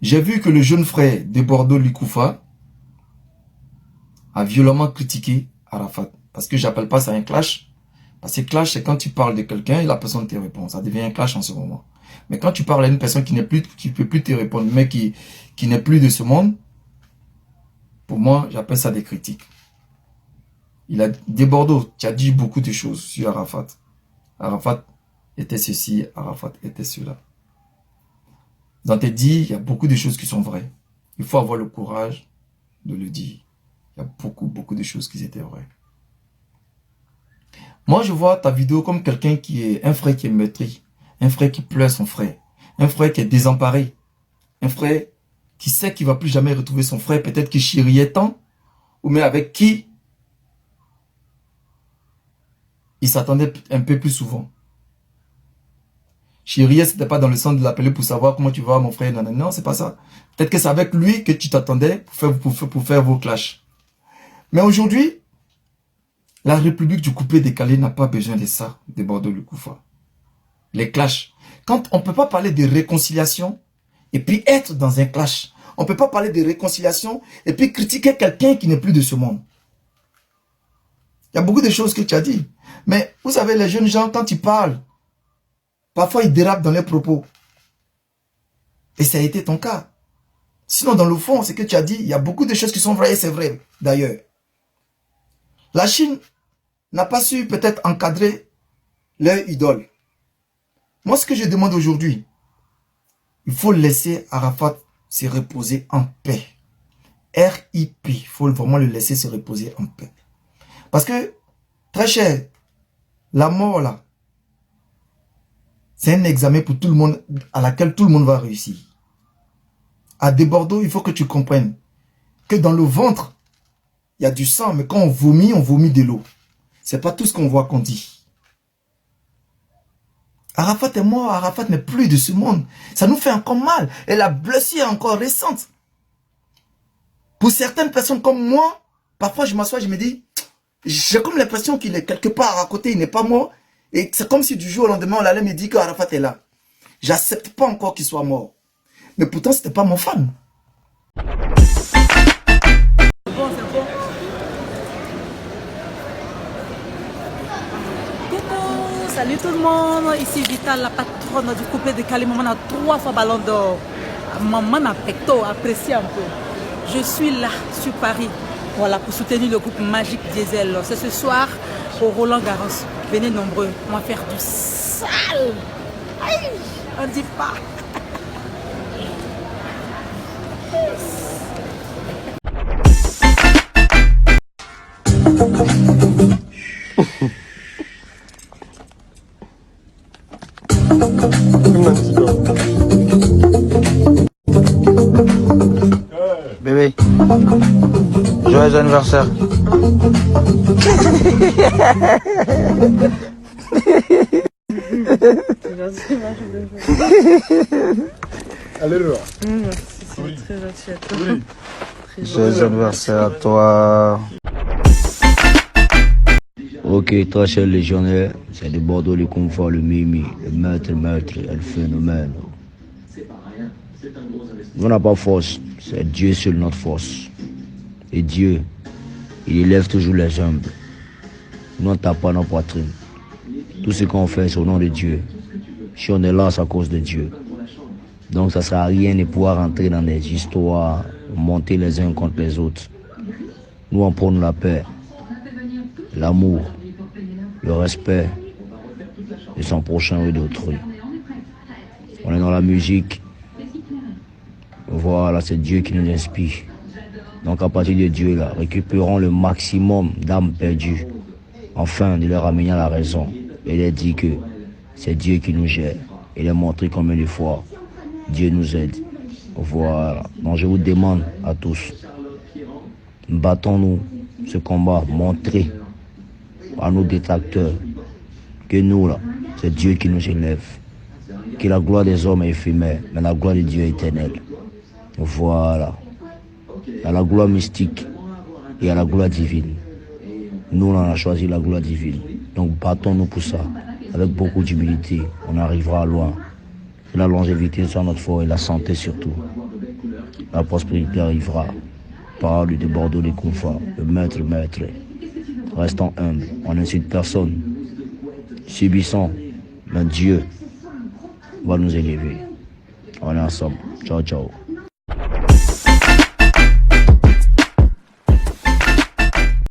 J'ai vu que le jeune frère de Bordeaux, Likoufa, a violemment critiqué Arafat. Parce que j'appelle pas ça un clash. Parce que clash, c'est quand tu parles de quelqu'un et la personne te répond. Ça devient un clash en ce moment. Mais quand tu parles à une personne qui peut plus te répondre, mais qui n'est plus de ce monde, pour moi, j'appelle ça des critiques. Il a de Bordeaux, tu as dit beaucoup de choses sur Arafat. Arafat était ceci, Arafat était cela. Dans tes dits, il y a beaucoup de choses qui sont vraies. Il faut avoir le courage de le dire. Il y a beaucoup de choses qui étaient vraies. Moi, je vois ta vidéo comme quelqu'un qui est un frère qui est meurtri, un frère qui pleure son frère, un frère qui est désemparé, un frère qui sait qu'il ne va plus jamais retrouver son frère, peut-être qu'il chériait tant, ou mais avec qui il s'attendait un peu plus souvent. Chérie, c'était pas dans le sens de l'appeler pour savoir comment tu vas, mon frère. Non, non, c'est pas ça. Peut-être que c'est avec lui que tu t'attendais pour faire vos clashs. Mais aujourd'hui, la République du coupé décalé n'a pas besoin de ça, de Bordeaux-Likoufa. Les clashs. Quand on ne peut pas parler de réconciliation et puis être dans un clash. On ne peut pas parler de réconciliation et puis critiquer quelqu'un qui n'est plus de ce monde. Il y a beaucoup de choses que tu as dit. Mais vous savez, les jeunes gens, quand ils parlent, parfois, ils dérapent dans leurs propos. Et ça a été ton cas. Sinon, dans le fond, ce que tu as dit, il y a beaucoup de choses qui sont vraies et c'est vrai, d'ailleurs. La Chine n'a pas su peut-être encadrer leur idole. Moi, ce que je demande aujourd'hui, il faut laisser Arafat se reposer en paix. RIP, il faut vraiment le laisser se reposer en paix. Parce que, très cher, la mort là, c'est un examen pour tout le monde, à laquelle tout le monde va réussir. À Bordeaux, il faut que tu comprennes que dans le ventre, il y a du sang, mais quand on vomit de l'eau. C'est pas tout ce qu'on voit qu'on dit. Arafat est mort, Arafat n'est plus de ce monde. Ça nous fait encore mal. Et la blessure est encore récente. Pour certaines personnes comme moi, parfois je m'assois, je me dis, j'ai comme l'impression qu'il est quelque part à côté, il n'est pas mort. Et c'est comme si du jour au lendemain, on allait me dire qu'Arafat est là. J'accepte pas encore qu'il soit mort. Mais pourtant, c'était pas mon fan. C'est bon, c'est bon. Coucou, salut tout le monde. Ici Vital, la patronne du coupé de Cali. Maman a 3 fois ballon d'or. Maman a pecto, apprécie un peu. Je suis là, sur Paris. Voilà, pour soutenir le groupe Magic Diesel. C'est ce soir au Roland Garros. Venez nombreux, on va faire du sale. Aïe, on dit pas. Bébé, joyeux anniversaire. Allez, là. Merci, c'est très gentil à toi. Joyeux anniversaire à toi. Ok, très cher légionnaire, c'est de Bordeaux le confort, le mimi, le maître, le phénomène. On n'a pas force, c'est Dieu seul notre force. Et Dieu, il élève toujours les humbles. Nous, on ne tape pas nos poitrines. Tout ce qu'on fait, c'est au nom de Dieu. Si on est là, c'est à cause de Dieu. Donc, ça ne sert à rien de pouvoir rentrer dans des histoires, monter les uns contre les autres. Nous, on prône la paix, l'amour, le respect de son prochain et d'autrui. On est dans la musique. Voilà, c'est Dieu qui nous inspire. Donc à partir de Dieu, là, récupérons le maximum d'âmes perdues, afin de les ramener à la raison. Et de dire que c'est Dieu qui nous gère. Et de montrer combien de fois Dieu nous aide. Voilà. Donc je vous demande à tous, battons-nous ce combat, montrez à nos détracteurs que nous, là, c'est Dieu qui nous élève. Que la gloire des hommes est éphémère, mais la gloire de Dieu est éternelle. Voilà. Il y a la gloire mystique et il y a la gloire divine. Nous, on a choisi la gloire divine. Donc, battons-nous pour ça. Avec beaucoup d'humilité, on arrivera loin. La longévité soit notre foi et la santé surtout. la prospérité arrivera. Parole de Bordeaux les confins, le maître. Restons humbles, on n'incite personne. Subissons, mais Dieu va nous élever. On est ensemble. Ciao, ciao.